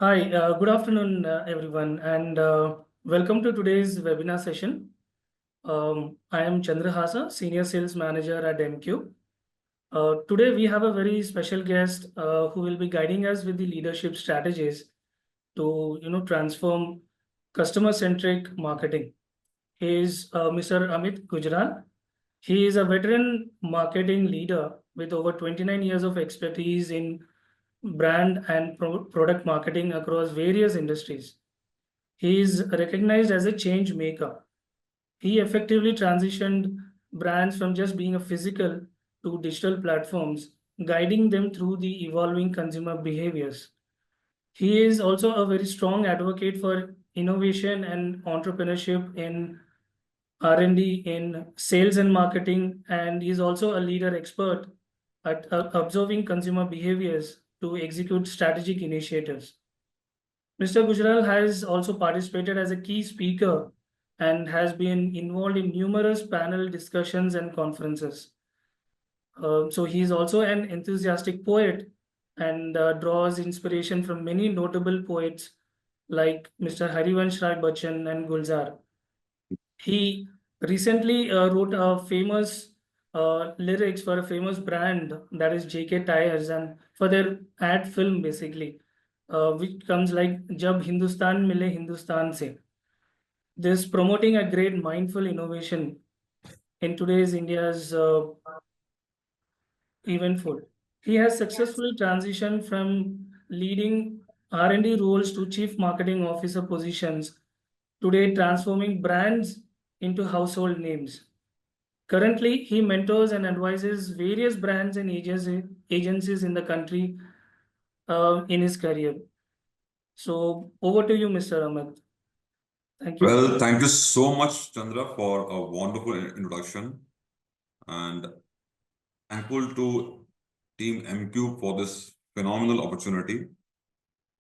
Hi, good afternoon, everyone, and welcome to today's webinar session. I am Chandrahasa, Senior Sales Manager at MQ. Today, we have a very special guest who will be guiding us with the leadership strategies to, transform customer-centric marketing. He is Mr. Amit Gujral. He is a veteran marketing leader with over 29 years of expertise in brand and product marketing across various industries. He is recognized as a change maker. He effectively transitioned brands from just being a physical to digital platforms, guiding them through the evolving consumer behaviors. He is also a very strong advocate for innovation and entrepreneurship in R&D, in sales and marketing, and he is also a leader expert at observing consumer behaviors to execute strategic initiatives. Mr. Gujral has also participated as a key speaker and has been involved in numerous panel discussions and conferences. So he is also an enthusiastic poet and draws inspiration from many notable poets like Mr. Harivansh Rai Bachchan and Gulzar. He recently wrote a famous lyrics for a famous brand that is JK Tires and for their ad film basically, which comes like Jab Hindustan Mile Hindustan Se. This promoting a great mindful innovation in today's India's eventful. He has successfully transitioned from leading R&D roles to chief marketing officer positions, today transforming brands into household names. Currently, he mentors and advises various brands and agencies in the country in his career. So over to you, Mr. Amit. Thank you. Well, thank you so much, Chandra, for a wonderful introduction, and thankful to Team MQ for this phenomenal opportunity.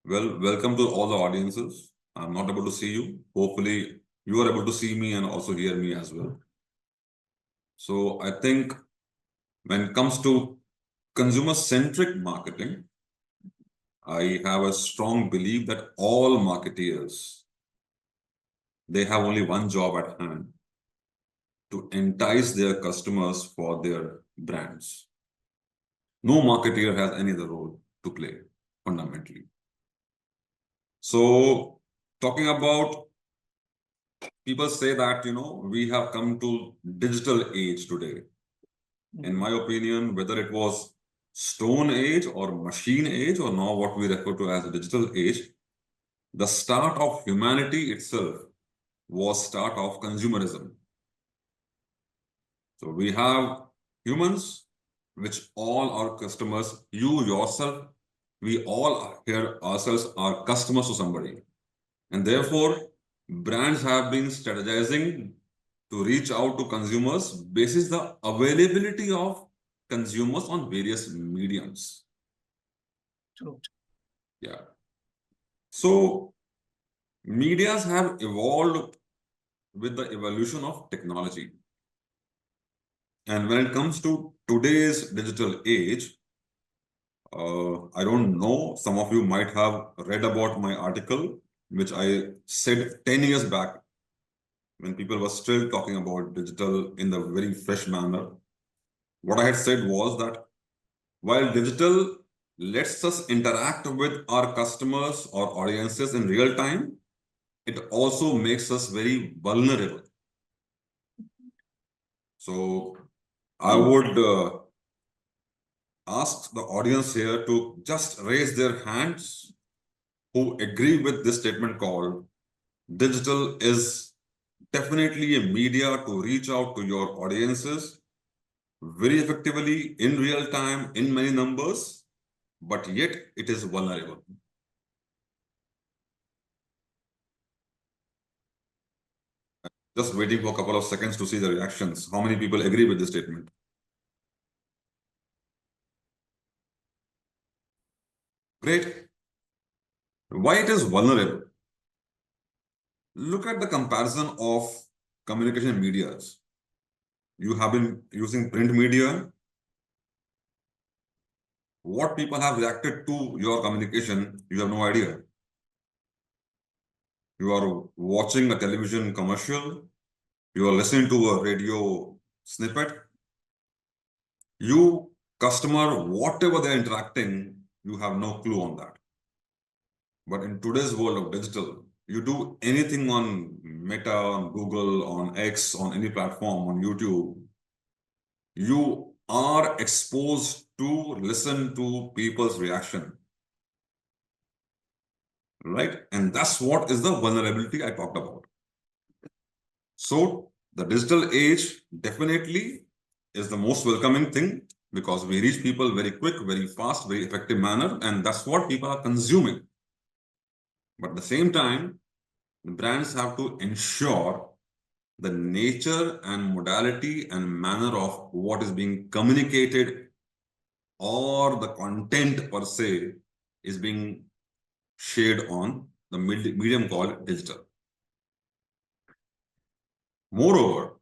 Well, welcome to all the audiences. I'm not able to see you. Hopefully, you are able to see me and also hear me as well. So I think when it comes to consumer-centric marketing, I have a strong belief that all marketeers, they have only one job at hand: to entice their customers for their brands. No marketeer has any other role to play fundamentally. So talking about, people say that, we have come to digital age today. In my opinion, whether it was stone age or machine age or now what we refer to as a digital age, the start of humanity itself was start of consumerism. So we have humans, which all our customers, you yourself, we all here ourselves are customers to somebody. And therefore, brands have been strategizing to reach out to consumers basis the availability of consumers on various mediums. True. Yeah. So medias have evolved with the evolution of technology. And when it comes to today's digital age, I don't know, some of you might have read about my article, which I said 10 years back when people were still talking about digital in the very fresh manner. What I had said was that while digital lets us interact with our customers or audiences in real time, it also makes us very vulnerable. So I would ask the audience here to just raise their hands who agree with this statement called digital is definitely a media to reach out to your audiences very effectively in real time in many numbers, but yet it is vulnerable. Just waiting for a couple of seconds to see the reactions. How many people agree with this statement? Great. Why it is vulnerable? Look at the comparison of communication medias. You have been using print media. What people have reacted to your communication, you have no idea. you are watching a television commercial, you are listening to a radio snippet, you customer, whatever they're interacting, you have no clue on that. But in today's world of digital, you do anything on Meta, on Google, on X, on any platform, on YouTube, you are exposed to listen to people's reaction, right? And that's what is the vulnerability I talked about. So the digital age definitely is the most welcoming thing because we reach people very quick, very fast, very effective manner, and that's what people are consuming. But at the same time, the brands have to ensure the nature and modality and manner of what is being communicated or the content per se is being shared on the medium called digital. Moreover,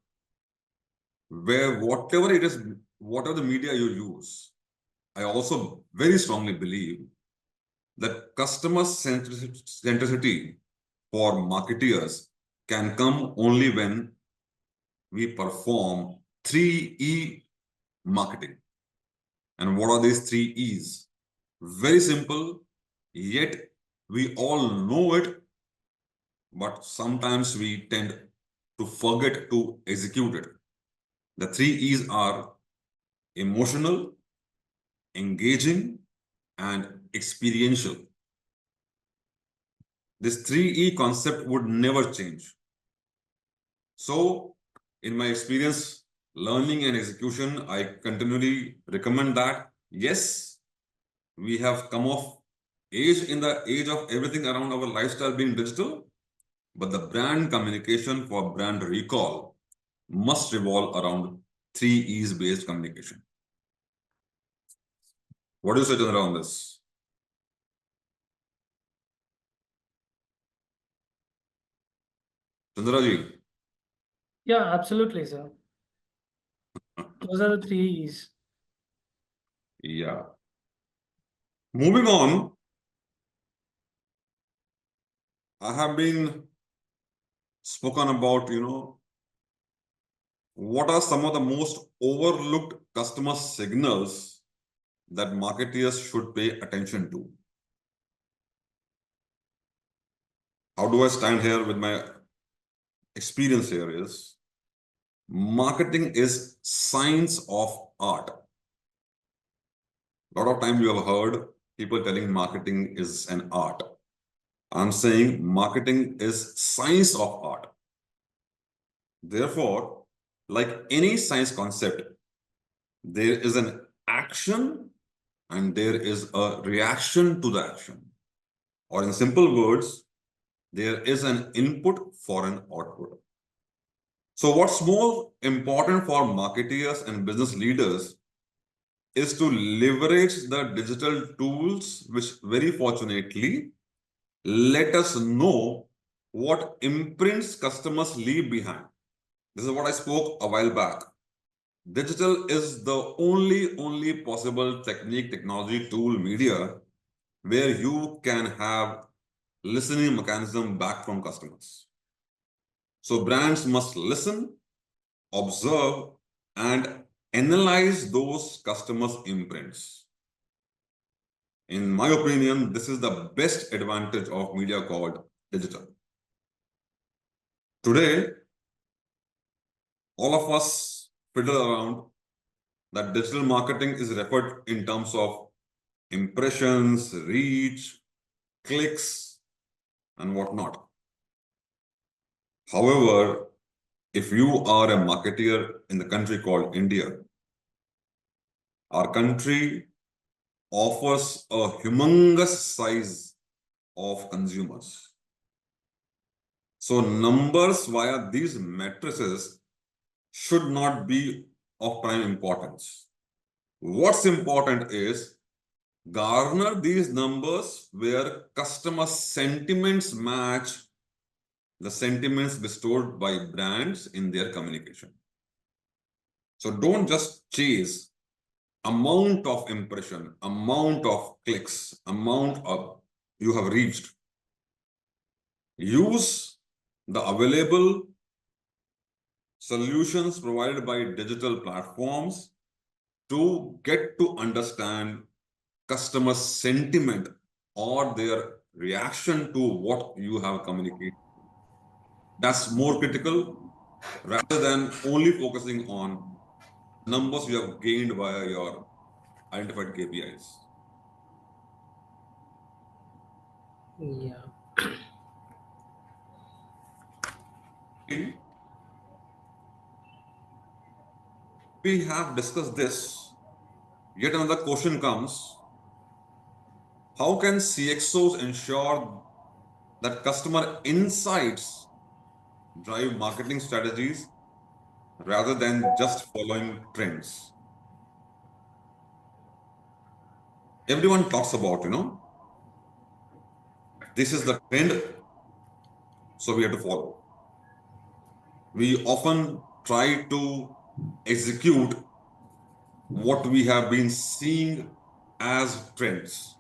where whatever it is, whatever the media you use, I also very strongly believe that customer centricity for marketeers can come only when we perform 3E marketing. And what are these 3Es? Very simple, yet we all know it, but sometimes we tend to forget to execute it. The 3Es are emotional, engaging, and experiential. This 3E concept would never change. So, in my experience, learning and execution, I continually recommend that. Yes, we have come of age in the age of everything around our lifestyle being digital, but the brand communication for brand recall must revolve around 3Es based communication. What do you say, Chandra, on this? Chandra ji? Yeah, absolutely, sir. Those are the 3 E's. Yeah. Moving on, I have been spoken about, what are some of the most overlooked customer signals that marketeers should pay attention to? How do I stand here with my experience here is marketing is science of art. A lot of time you have heard people telling marketing is an art. I'm saying marketing is science of art. Therefore, like any science concept, there is an action and there is a reaction to the action. Or in simple words, there is an input for an output. So what's more important for marketeers and business leaders is to leverage the digital tools, which very fortunately let us know what imprints customers leave behind. This is what I spoke a while back. Digital is the only possible technology, tool, media where you can have listening mechanism back from customers. So brands must listen, observe, and analyze those customers' imprints. In my opinion, this is the best advantage of media called digital. Today, all of us fiddle around that digital marketing is referred in terms of impressions, reach, clicks, and whatnot. However, if you are a marketeer in the country called India, our country offers a humongous size of consumers. So numbers via these matrices should not be of prime importance. What's important is garner these numbers where customer sentiments match the sentiments bestowed by brands in their communication. So don't just chase amount of impression, amount of clicks, amount of you have reached. use the available solutions provided by digital platforms to get to understand customer sentiment or their reaction to what you have communicated. That's more critical rather than only focusing on numbers you have gained via your identified KPIs. Yeah. We have discussed this. Yet another question comes: how can CXOs ensure that customer insights drive marketing strategies rather than just following trends? Everyone talks about, this is the trend, so we have to follow. We often try to execute what we have been seeing as trends.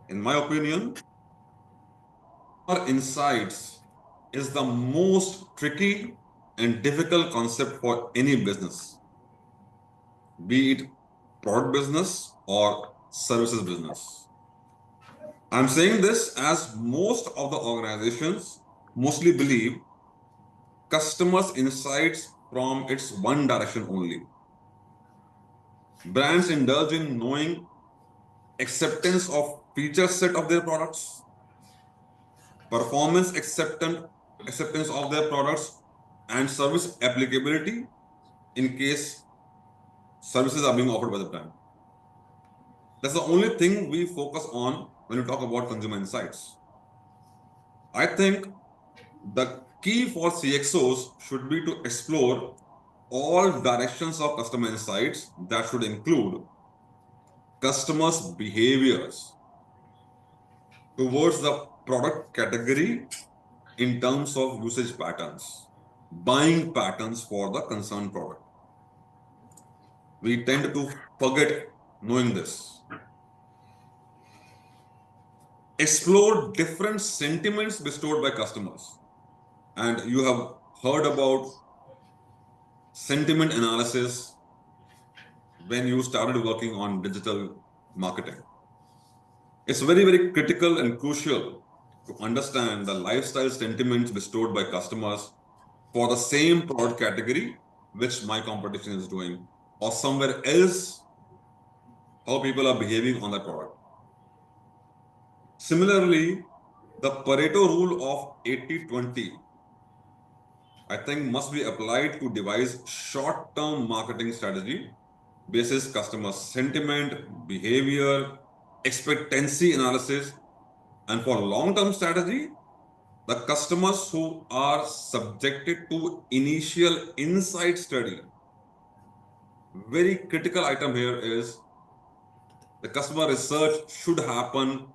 In my opinion, our insights is the most tricky and difficult concept for any business, be it product business or services business. I'm saying this as most of the organizations mostly believe customers' insights from its one direction only. Brands indulge in knowing acceptance of feature set of their products, performance acceptance of their products, and service applicability in case services are being offered by the brand. That's the only thing we focus on when we talk about consumer insights. I think the key for CXOs should be to explore all directions of customer insights that should include customers' behaviors towards the product category in terms of usage patterns, buying patterns for the concerned product. We tend to forget knowing this. Explore different sentiments bestowed by customers. And you have heard about sentiment analysis when you started working on digital marketing. It's very, very critical and crucial to understand the lifestyle sentiments bestowed by customers for the same product category which my competition is doing, or somewhere else, how people are behaving on that product. Similarly, the Pareto rule of 80-20, I think, must be applied to devise short-term marketing strategy basis customer sentiment, behavior, expectancy analysis, and for long-term strategy, the customers who are subjected to initial insight study. Very critical item here is the customer research should happen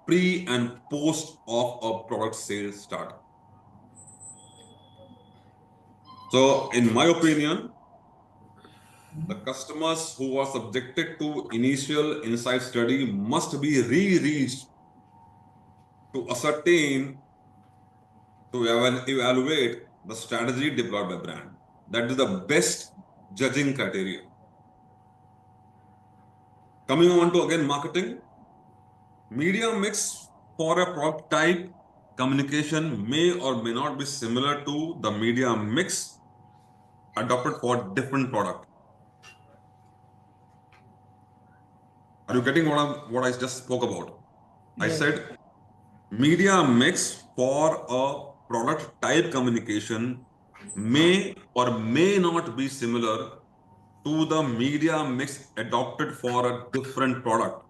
pre and post of a product sales start. So, in my opinion, the customers who are subjected to initial insight study must be re-reached to ascertain, to evaluate the strategy deployed by brand. That is the best judging criteria. Coming on to again marketing, media mix for a product type communication may or may not be similar to the media mix adopted for different product. Are you getting what I just spoke about? I Yes. said media mix for a product type communication may or may not be similar to the media mix adopted for a different product.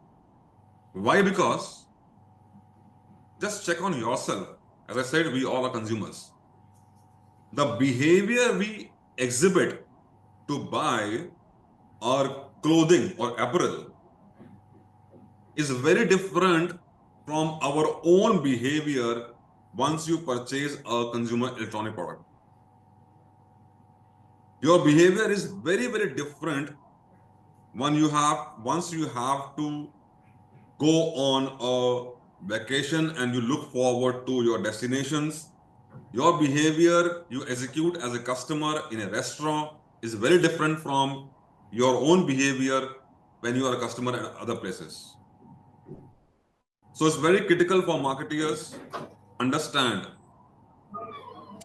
Why? Because just check on yourself. As I said, we all are consumers. The behavior we exhibit to buy our clothing or apparel is very different from our own behavior once you purchase a consumer electronic product. Your behavior is very, very different once you have to go on a vacation and you look forward to your destinations. Your behavior you execute as a customer in a restaurant is very different from your own behavior when you are a customer at other places. So it's very critical for marketeers understand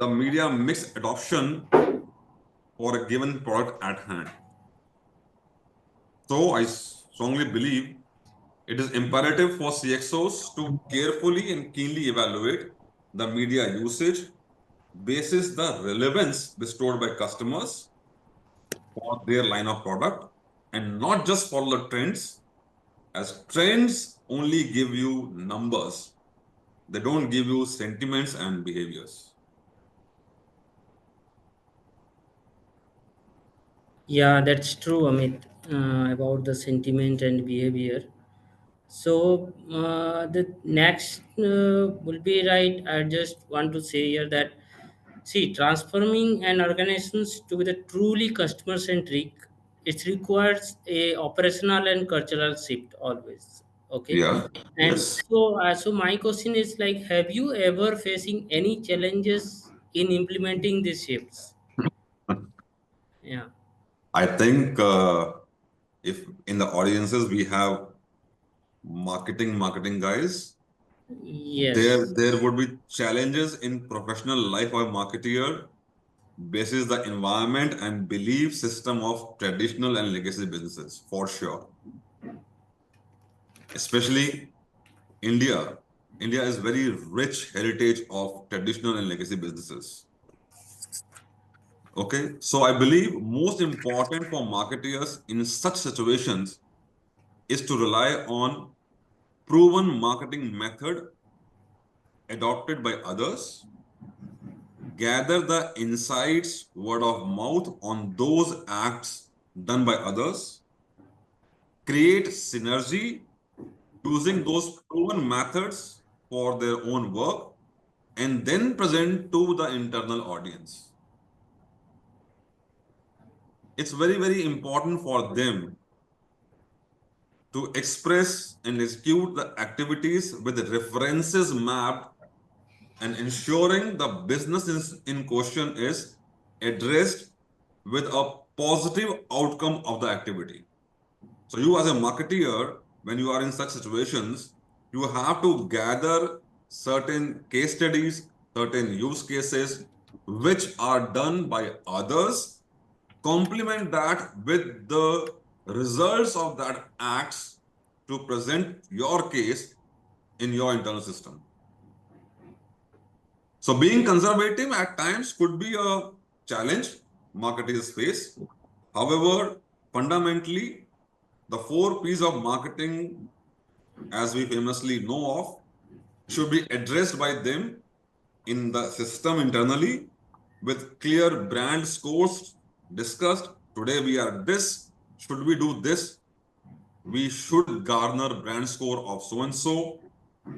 the media mix adoption for a given product at hand. So I strongly believe it is imperative for CXOs to carefully and keenly evaluate the media usage basis the relevance bestowed by customers for their line of product and not just follow the trends, as trends only give you numbers. They don't give you sentiments and behaviors. Yeah, that's true, Amit, about the sentiment and behavior. So the next will be right. I just want to say here that see, transforming an organizations to be the truly customer centric, it requires a operational and cultural shift always. Okay, Yeah. and Yes. so my question is like, have you ever facing any challenges in implementing these shifts? Yeah. I think if in the audiences we have marketing guys, Yes. there would be challenges in professional life of a marketeer basis the environment and belief system of traditional and legacy businesses for sure. Especially India. India is very rich heritage of traditional and legacy businesses. Okay, so I believe most important for marketeers in such situations is to rely on proven marketing method adopted by others, gather the insights word of mouth on those acts done by others, create synergy using those proven methods for their own work, and then present to the internal audience. It's very, very important for them to express and execute the activities with the references mapped and ensuring the business in question is addressed with a positive outcome of the activity. So you as a marketeer, when you are in such situations, you have to gather certain case studies, certain use cases, which are done by others, complement that with the results of that acts to present your case in your internal system. So being conservative at times could be a challenge marketers face. However, fundamentally, the four P's of marketing, as we famously know of, should be addressed by them in the system internally with clear brand scores discussed. Today we are this. Should we do this? We should garner brand score of so and so,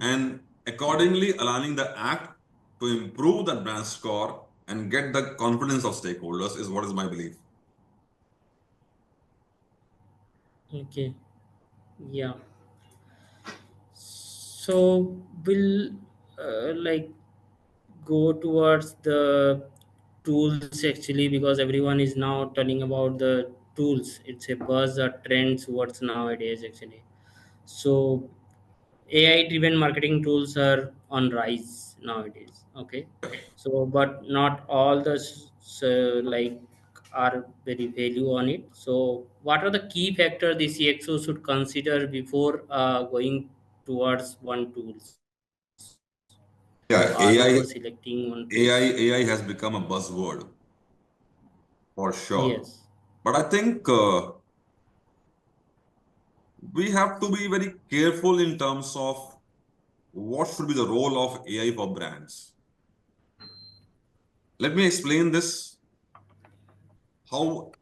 and accordingly aligning the act to improve that brand score and get the confidence of stakeholders is what is my belief. Okay. Yeah. So we'll like go towards the tools actually, because everyone is now telling about the tools. It's a buzz, a trend towards nowadays actually. So AI driven marketing tools are on rise nowadays. Okay, so but not all the like are very value on it. So what are the key factors the CXO should consider before going towards one tools or before Yeah, selecting one tools? AI has become a buzzword for sure. Yes. But I think we have to be very careful in terms of what should be the role of AI for brands. Let me explain this how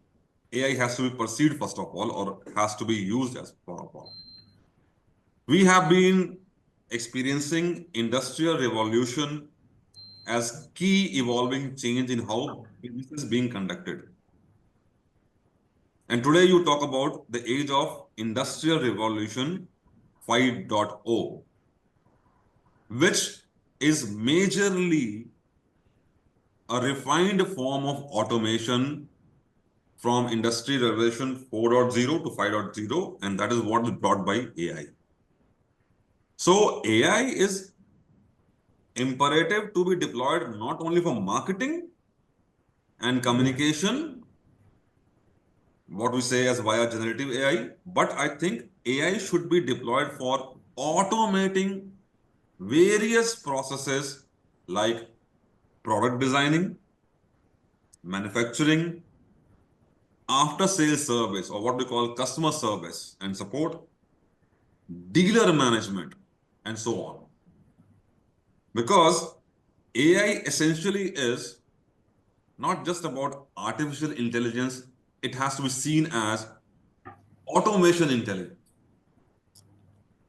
AI has to be perceived, first of all, or has to be used as part of all. We have been experiencing industrial revolution as key evolving change in how business is being conducted. And today you talk about the age of industrial revolution 5.0. which is majorly a refined form of automation from Industry Revolution 4.0 to 5.0, and that is what is brought by AI. So AI is imperative to be deployed not only for marketing and communication, what we say as via generative AI, but I think AI should be deployed for automating various processes like product designing, manufacturing, after sales service, or what we call customer service and support, dealer management, and so on. Because AI essentially is not just about artificial intelligence, it has to be seen as automation intelligence.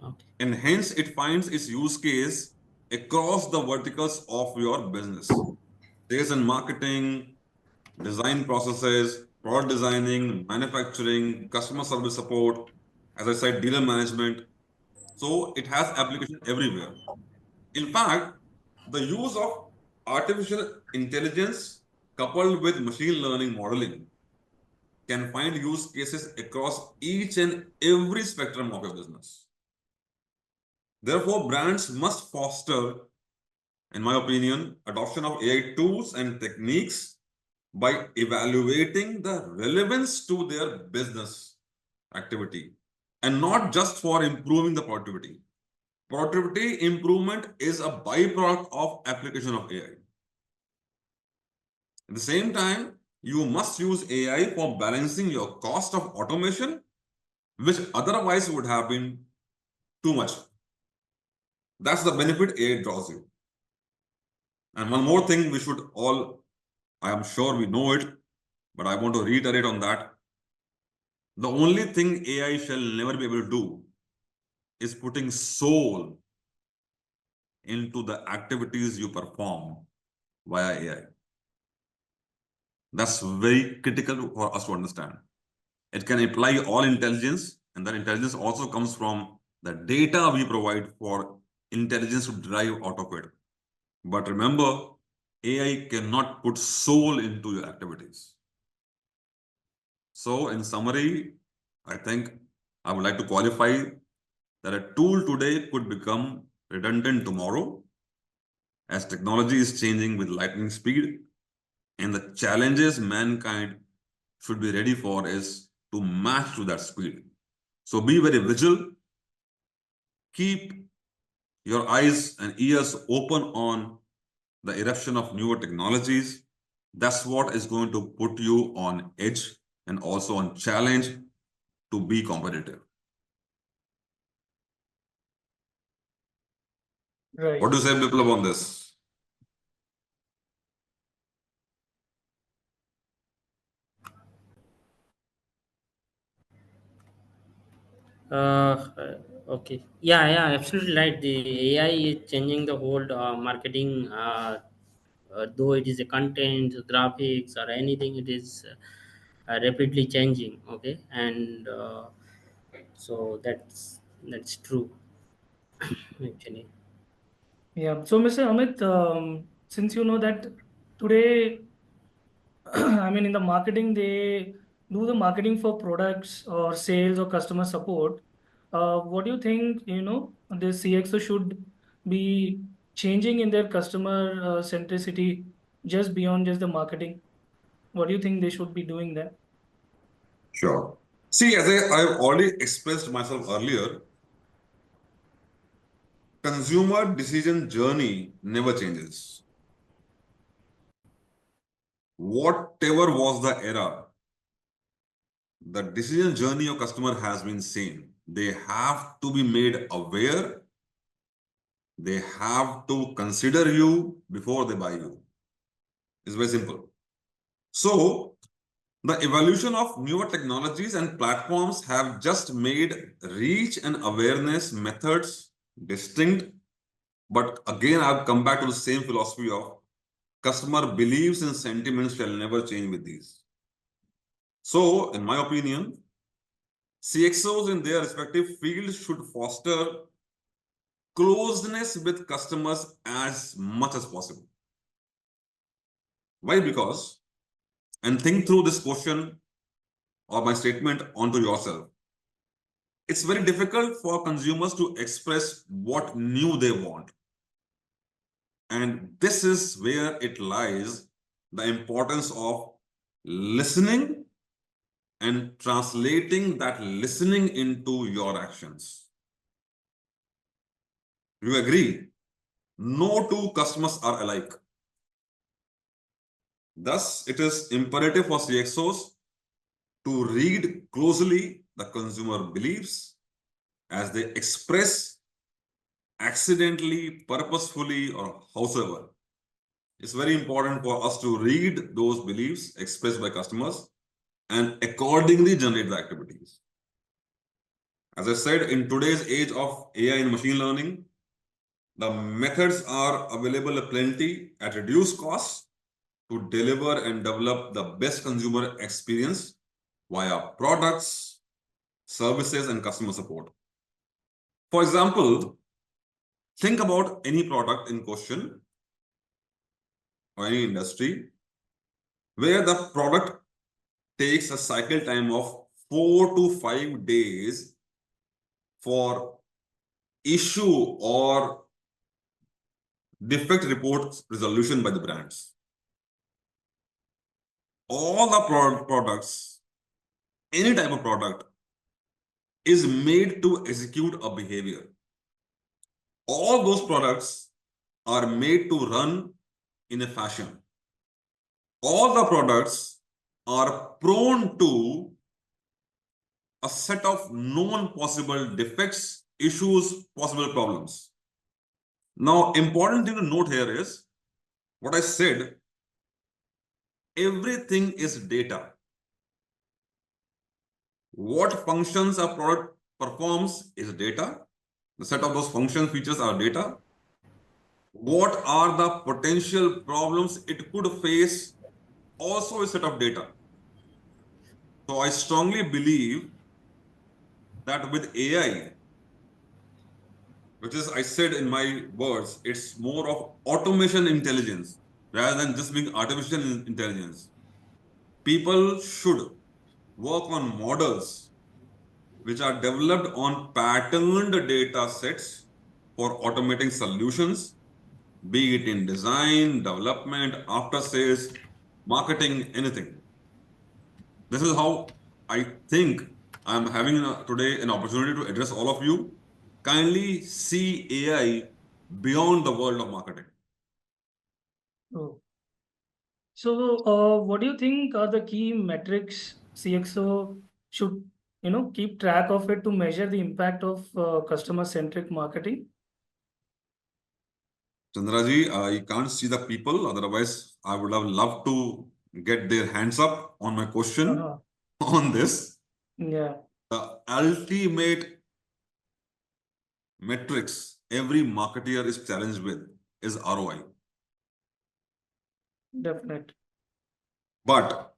Okay. And hence it finds its use case across the verticals of your business. Sales and marketing, design processes, product designing, manufacturing, customer service support, as I said, dealer management. So it has application everywhere. In fact, the use of artificial intelligence coupled with machine learning modeling can find use cases across each and every spectrum of your business. Therefore, brands must foster, in my opinion, adoption of AI tools and techniques by evaluating the relevance to their business activity and not just for improving the productivity. Productivity improvement is a byproduct of application of AI. At the same time, you must use AI for balancing your cost of automation, which otherwise would have been too much. That's the benefit AI draws you. And one more thing we should all, I am sure we know it, but I want to reiterate on that. The only thing AI shall never be able to do is putting soul into the activities you perform via AI. That's very critical for us to understand. It can apply all intelligence, and that intelligence also comes from the data we provide for intelligence to drive out of it. But remember, AI cannot put soul into your activities. So in summary, I think I would like to qualify that a tool today could become redundant tomorrow as technology is changing with lightning speed, and the challenges mankind should be ready for is to match to that speed. So be very vigilant, keep your eyes and ears open on the eruption of newer technologies. That's what is going to put you on edge and also on challenge to be competitive. Right. What do you say, Biplav, on this? Okay. Yeah, absolutely right. The AI is changing the whole marketing. Though it is a content, graphics, or anything, it is rapidly changing. Okay, and so that's true actually. Yeah. So, Mr. Amit, since you know that today, I mean, in the marketing, they do the marketing for products or sales or customer support. What do you think, the CXO should be changing in their customer centricity just beyond just the marketing? What do you think they should be doing there? Sure. See, as I've already expressed myself earlier, consumer decision journey never changes. Whatever was the era, the decision journey of customer has been same. They have to be made aware. They have to consider you before they buy you. It's very simple. So, the evolution of newer technologies and platforms have just made reach and awareness methods distinct. But again, I've come back to the same philosophy of customer beliefs and sentiments shall never change with these. So, in my opinion, CXOs in their respective fields should foster closeness with customers as much as possible. Why? Because, and think through this question or my statement onto yourself. It's very difficult for consumers to express what new they want. And this is where it lies, the importance of listening and translating that listening into your actions. You agree? No two customers are alike. Thus, it is imperative for CXOs to read closely the consumer beliefs as they express accidentally, purposefully, or howsoever. It's very important for us to read those beliefs expressed by customers and accordingly generate the activities. As I said, in today's age of AI and machine learning, the methods are available plenty at reduced cost to deliver and develop the best consumer experience via products, services, and customer support. For example, think about any product in question or any industry where the product takes a cycle time of 4 to 5 days for issue or defect report resolution by the brands. All the products, any type of product, is made to execute a behavior. All those products are made to run in a fashion. All the products are prone to a set of known possible defects, issues, possible problems. Now, important thing to note here is what I said, everything is data. What functions a product performs is data. The set of those function features are data. What are the potential problems it could face? Also a set of data. So I strongly believe that with AI, which is, I said in my words, it's more of automation intelligence rather than just being artificial intelligence. People should work on models which are developed on patterned data sets for automating solutions, be it in design, development, after sales, marketing, anything. This is how I think I'm having today an opportunity to address all of you. Kindly see AI beyond the world of marketing. Oh. So, what do you think are the key metrics CXO should, keep track of it to measure the impact of customer-centric marketing? Chandraji, I can't see the people. Otherwise, I would have loved to get their hands up on my question Uh-huh. on this. Yeah, The ultimate metrics every marketer is challenged with is ROI. definite. But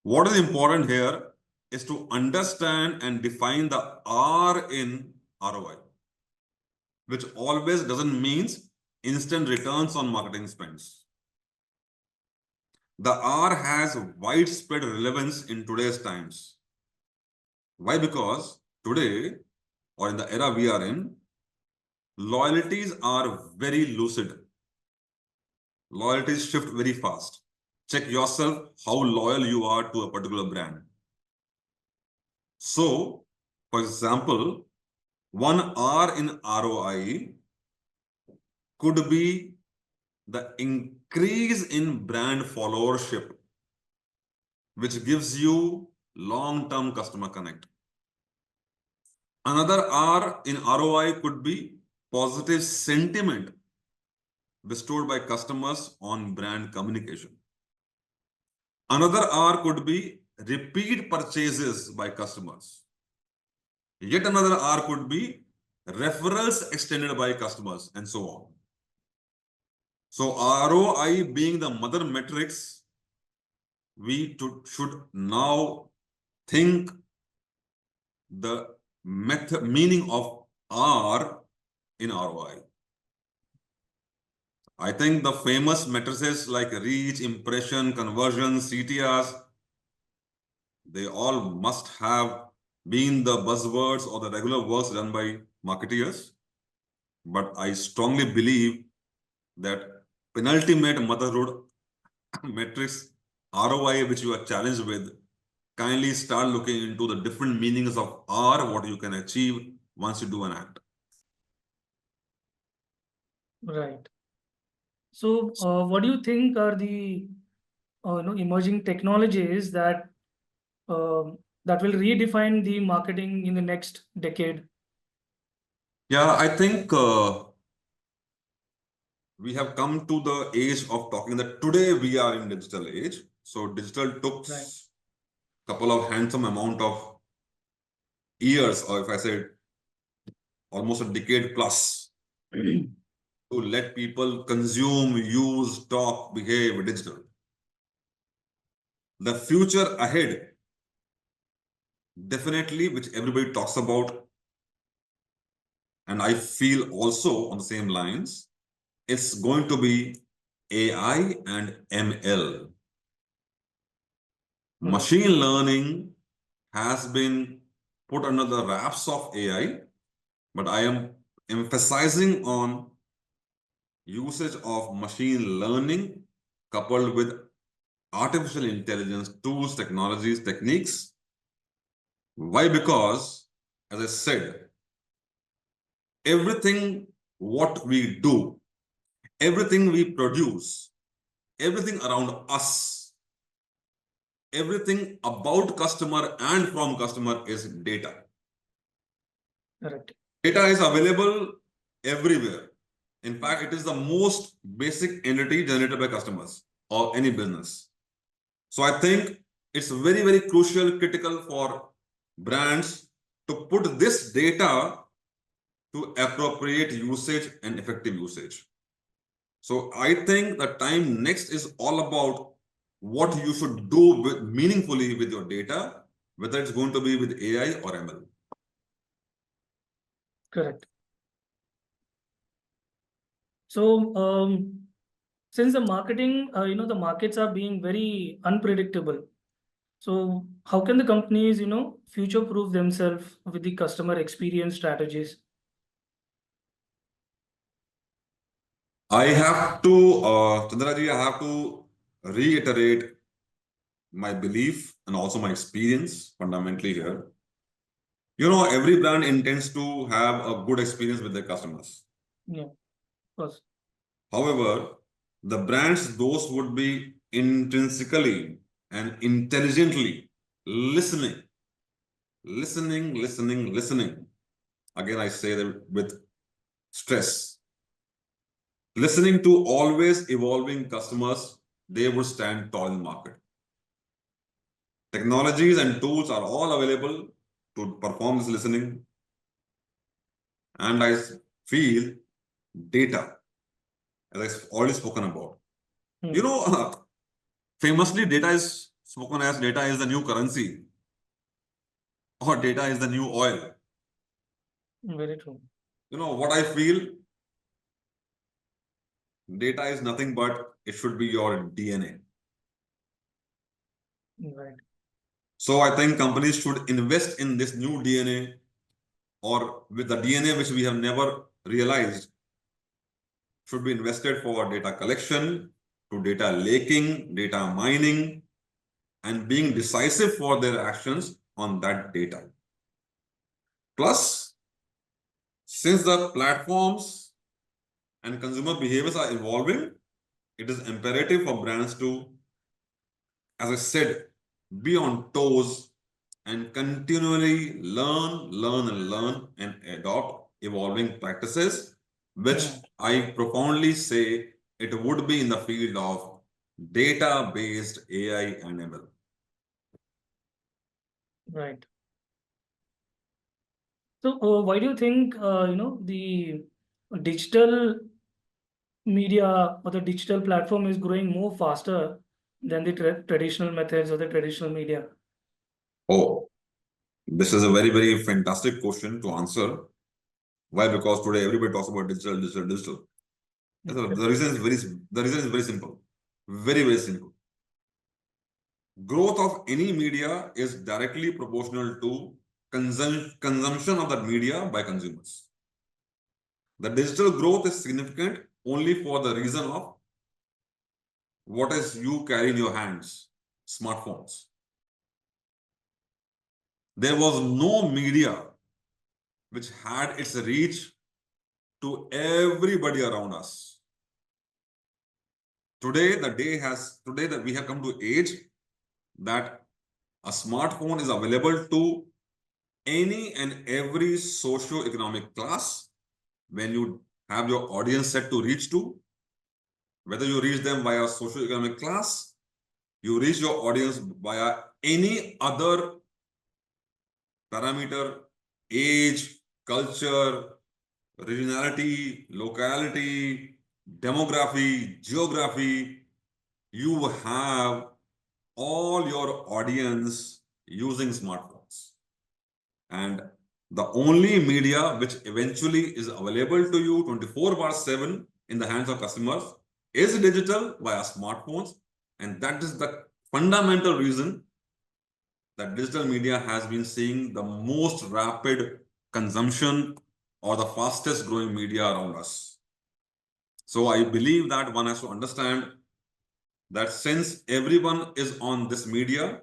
what is important here is to understand and define the R in ROI, which always doesn't mean instant returns on marketing spends. The R has widespread relevance in today's times. Why? Because today, or in the era we are in, loyalties are very lucid. Loyalties shift very fast. Check yourself how loyal you are to a particular brand. So, for example, one R in ROI could be the increase in brand followership, which gives you long-term customer connect. Another R in ROI could be positive sentiment bestowed by customers on brand communication. Another R could be repeat purchases by customers. Yet another R could be referrals extended by customers, and so on. So ROI being the mother metrics, we should now think the meaning of R in ROI. I think the famous matrices like reach, impression, conversion, CTRs, they all must have been the buzzwords or the regular works done by marketeers. But I strongly believe that penultimate motherhood metrics ROI, which you are challenged with, kindly start looking into the different meanings of R, what you can achieve once you do an act. Right. So, what do you think are the emerging technologies that that will redefine the marketing in the next decade? Yeah, I think we have come to the age of talking that today we are in digital age. So digital took Right. couple of handsome amount of years, or if I said almost a decade plus, to let people consume, use, talk, behave digital. The future ahead, definitely, which everybody talks about, and I feel also on the same lines, it's going to be AI and ML. Machine learning has been put under the wraps of AI, but I am emphasizing on usage of machine learning coupled with artificial intelligence tools, technologies, techniques. Why? Because, as I said, everything what we do, everything we produce, everything around us, everything about customer and from customer is data. Correct. Data is available everywhere. In fact, it is the most basic entity generated by customers or any business. So I think it's very, very crucial, critical for brands to put this data to appropriate usage and effective usage. So I think the time next is all about what you should do meaningfully with your data, whether it's going to be with AI or ML. Correct. So, since the marketing, the markets are being very unpredictable. So, how can the companies, future-proof themselves with the customer experience strategies? I have to, Chandraji, I have to reiterate my belief and also my experience fundamentally here. You know, every brand intends to have a good experience with their customers. Yeah, of course. However, the brands, those would be intrinsically and intelligently listening. Again, I say that with stress. Listening to always evolving customers, they would stand tall in the market. Technologies and tools are all available to perform this listening. And I feel data, as I've already spoken about. You know, famously, data is spoken as data is the new currency, or data is the new oil. Very true. You know, what I feel, data is nothing but it should be your DNA. Right. So I think companies should invest in this new DNA, or with the DNA which we have never realized, should be invested for data collection, to data laking, data mining, and being decisive for their actions on that data. Plus, since the platforms and consumer behaviors are evolving, it is imperative for brands to, as I said, be on toes and continually learn and adopt evolving practices, which I profoundly say it would be in the field of data-based AI and ML. Right. So, why do you think, the digital media or the digital platform is growing more faster than the traditional methods or the traditional media? Oh, this is a very, very fantastic question to answer. Why? Because today everybody talks about digital. The reason is very simple. Very, very simple. Growth of any media is directly proportional to consumption of that media by consumers. The digital growth is significant only for the reason of what is you carry in your hands, smartphones. There was no media which had its reach to everybody around us. Today that we have come to age that a smartphone is available to any and every socio-economic class. When you have your audience set to reach to, whether you reach them via socio-economic class, you reach your audience via any other parameter, age, culture, regionality, locality, demography, geography, you have all your audience using smartphones. And the only media which eventually is available to you 24/7 in the hands of customers is digital via smartphones. And that is the fundamental reason that digital media has been seeing the most rapid consumption or the fastest growing media around us. So I believe that one has to understand that since everyone is on this media,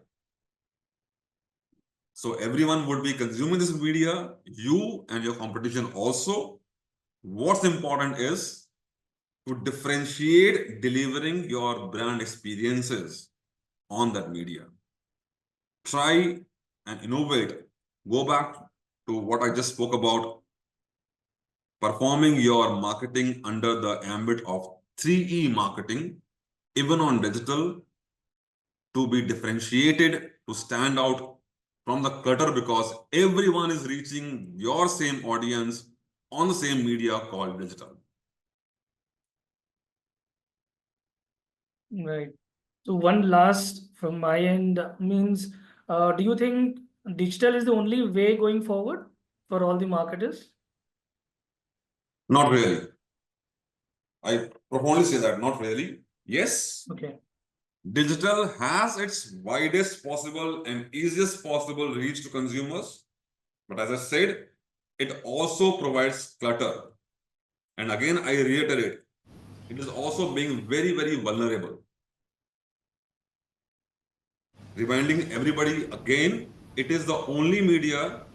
so everyone would be consuming this media, you and your competition also. What's important is to differentiate delivering your brand experiences on that media. Try and innovate. Go back to what I just spoke about, performing your marketing under the ambit of 3E marketing, even on digital, to be differentiated, to stand out from the clutter, because everyone is reaching your same audience on the same media called digital. Right. So one last from my end means, do you think digital is the only way going forward for all the marketers? Not really. I profoundly say that, not really. Yes, Okay. digital has its widest possible and easiest possible reach to consumers. But as I said, it also provides clutter. And again, I reiterate, it is also being very, very vulnerable. Reminding everybody again, it is the only media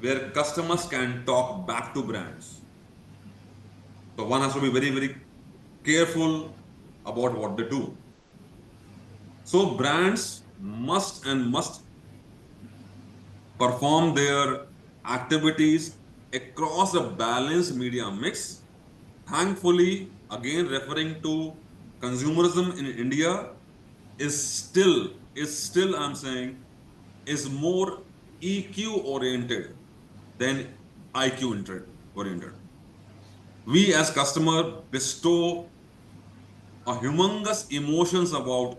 where customers can talk back to brands. So one has to be very, very careful about what they do. So brands must perform their activities across a balanced media mix. Thankfully, again referring to consumerism in India is still I'm saying is more EQ oriented than IQ oriented. We as customer bestow a humongous emotions about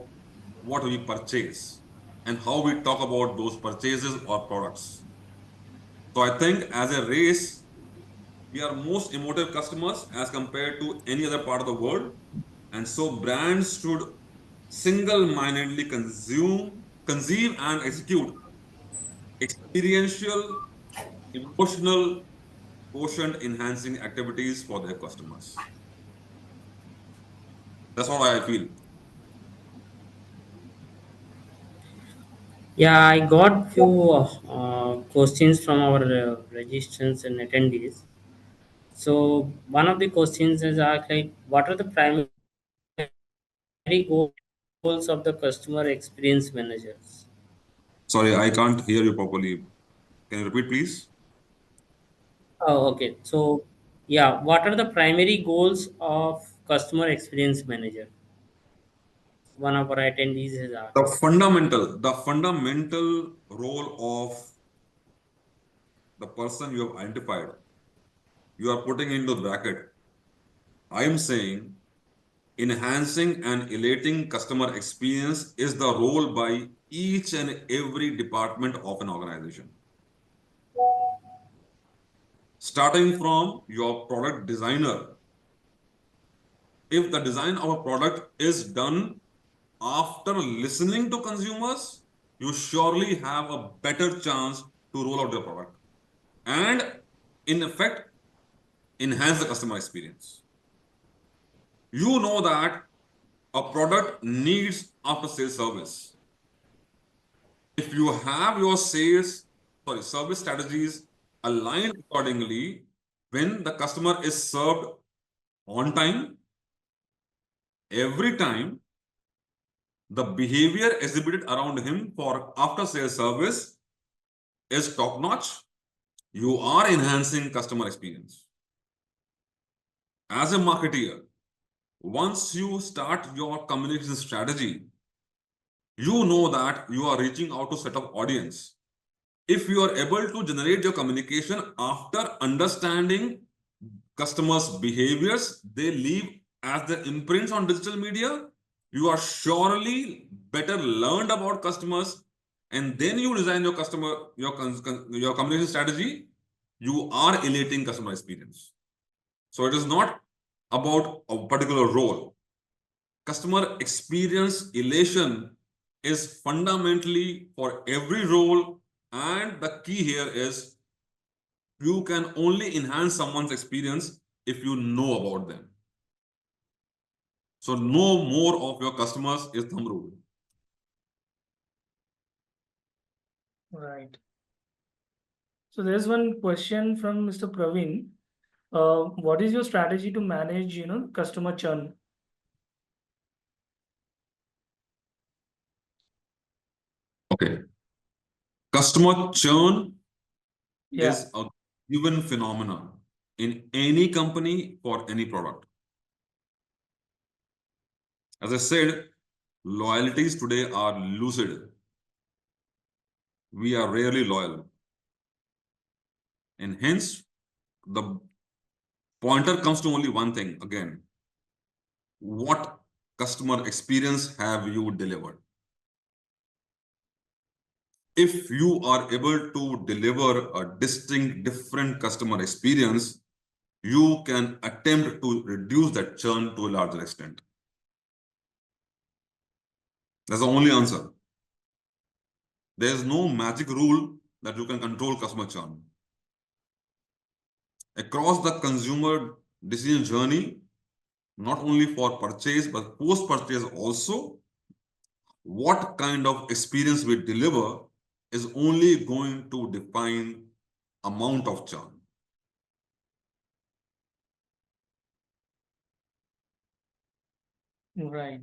what we purchase and how we talk about those purchases or products. So I think as a race, we are most emotive customers as compared to any other part of the world. And so brands should single-mindedly conceive and execute experiential, emotional, quotient enhancing activities for their customers. That's what I feel. Yeah, I got few questions from our registrants and attendees. So one of the questions is like, what are the primary goals of the customer experience managers? Sorry, I can't hear you properly. Can you repeat, please? Oh, okay. So yeah, what are the primary goals of customer experience manager? One of our attendees has asked. The fundamental role of the person you have identified, you are putting into the bracket. I am saying enhancing and elating customer experience is the role by each and every department of an organization. starting from your product designer. If the design of a product is done after listening to consumers, you surely have a better chance to roll out your product and, in effect, enhance the customer experience. You know that a product needs after sales service. If you have your service strategies aligned accordingly, when the customer is served on time, every time, the behavior exhibited around him for after sales service is top notch, you are enhancing customer experience. As a marketeer, once you start your communication strategy, you know that you are reaching out to set of audience. If you are able to generate your communication after understanding customers' behaviors, they leave as their imprints on digital media, you are surely better learned about customers, and then you design your your communication strategy, you are elating customer experience. So it is not about a particular role. Customer experience elation is fundamentally for every role, and the key here is you can only enhance someone's experience if you know about them. So know more of your customers is thumb rule. Right. So there's one question from Mr. Praveen. What is your strategy to manage, customer churn? Okay. Customer churn Yeah. is a given phenomenon in any company for any product. As I said, loyalties today are lucid. We are rarely loyal. And hence, the pointer comes to only one thing again. What customer experience have you delivered? If you are able to deliver a distinct, different customer experience, you can attempt to reduce that churn to a larger extent. That's the only answer. There's no magic rule that you can control customer churn. Across the consumer decision journey, not only for purchase, but post-purchase also, what kind of experience we deliver is only going to define amount of churn. Right.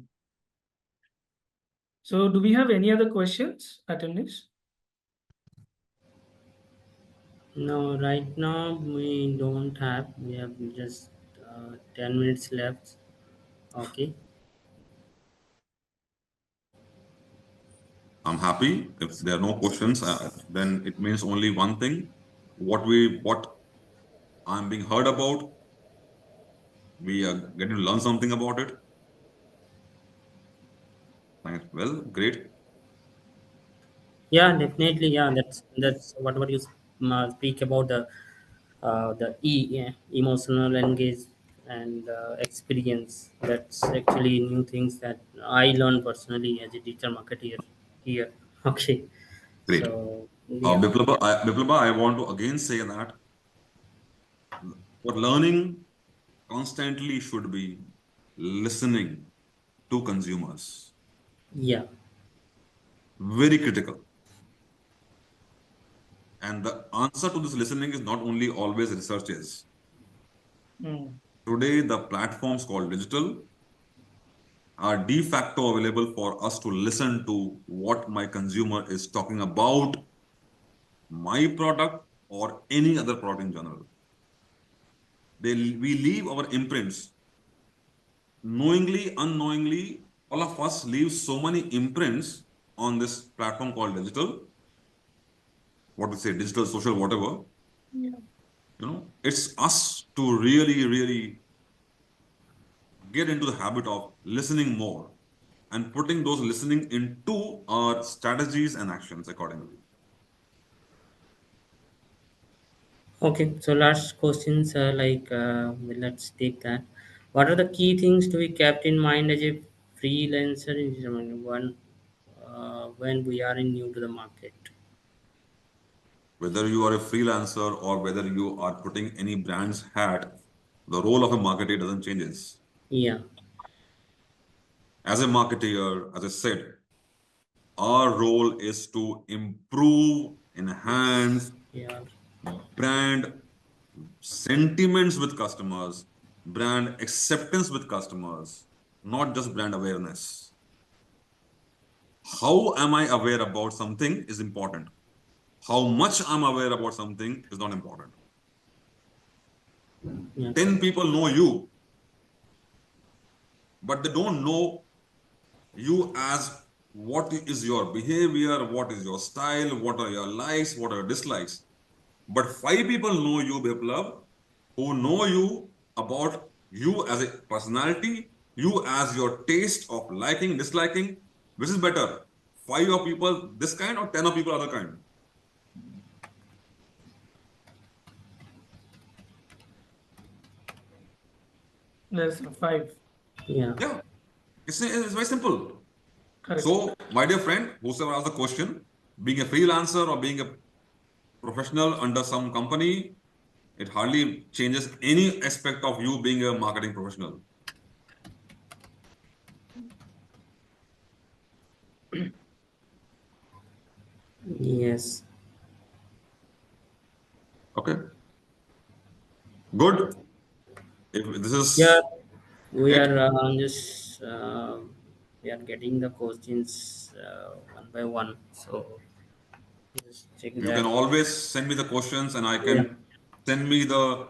So do we have any other questions, attendees? No, right now we don't have. We have just 10 minutes left. Okay. I'm happy. If there are no questions, then it means only one thing. What I'm being heard about, we are getting to learn something about it. Thanks. Well, great. Yeah, definitely. Yeah, that's whatever you speak about the emotional engage and experience. That's actually new things that I learned personally as a digital marketer here. Okay, Great. so yeah, Biplaba, I want to again say that what learning constantly should be listening to consumers. yeah, Very critical. And the answer to this listening is not only always researches. Mm. Today, the platforms called digital are de facto available for us to listen to what my consumer is talking about my product or any other product in general. We leave our imprints knowingly, unknowingly. All of us leave so many imprints on this platform called digital. What we say, digital, social, whatever. Yeah. It's us to really, really get into the habit of listening more and putting those listening into our strategies and actions accordingly. Okay, so last questions well, let's take that. What are the key things to be kept in mind as a freelancer when we are new to the market? Whether you are a freelancer or whether you are putting any brand's hat, the role of a marketer doesn't change. Yeah, As a marketer, as I said, our role is to improve, enhance yeah, brand sentiments with customers, brand acceptance with customers, not just brand awareness. How am I aware about something is important. How much I'm aware about something is not important. yeah, 10 people know you, but they don't know you as what is your behavior, what is your style, what are your likes, what are your dislikes. But 5 people know you, Biplav, who know you about you as a personality, you as your taste of liking, disliking. Which is better? 5 of people this kind or 10 of people other kind? There's 5. yeah, Yeah, it's very simple. Correct. So, my dear friend, whosoever asked the question, being a freelancer or being a professional under some company, it hardly changes any aspect of you being a marketing professional. yes, Okay, good. If this yeah. is We it, are just we are getting the questions one by one. So just check you can that. always send me the questions and I Yeah. can send me the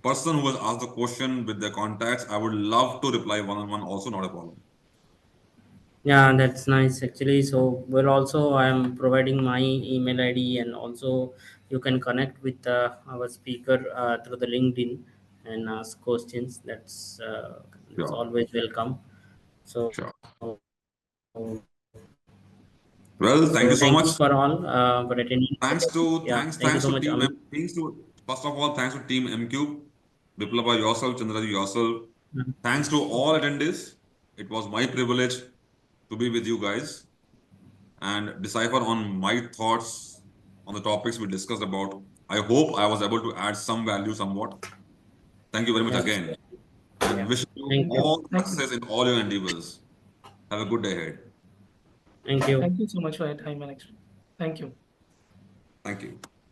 person who has asked the question with their contacts. I would love to reply one on one, also, not a problem. Yeah, that's nice actually. So, well, also I'm providing my email ID, and also you can connect with our speaker through the LinkedIn and ask questions. That's Sure, always welcome. So, sure. so Well, thank you so thank you much. for all for attending. Yeah, thank you Thanks so to much, team Amit. thanks to first of all, thanks to team MQ, Biplava yourself, Chandraji yourself. Mhm. Thanks to all attendees. It was my privilege to be with you guys and decipher on my thoughts on the topics we discussed about. I hope I was able to add some value somewhat. Thank you very much Yeah, again. yeah. Wish you Thank Thank you. you. all Thank you. success in all your endeavors. Have a good day ahead. Thank you. Thank you so much for your time and experience. Thank you. Thank you.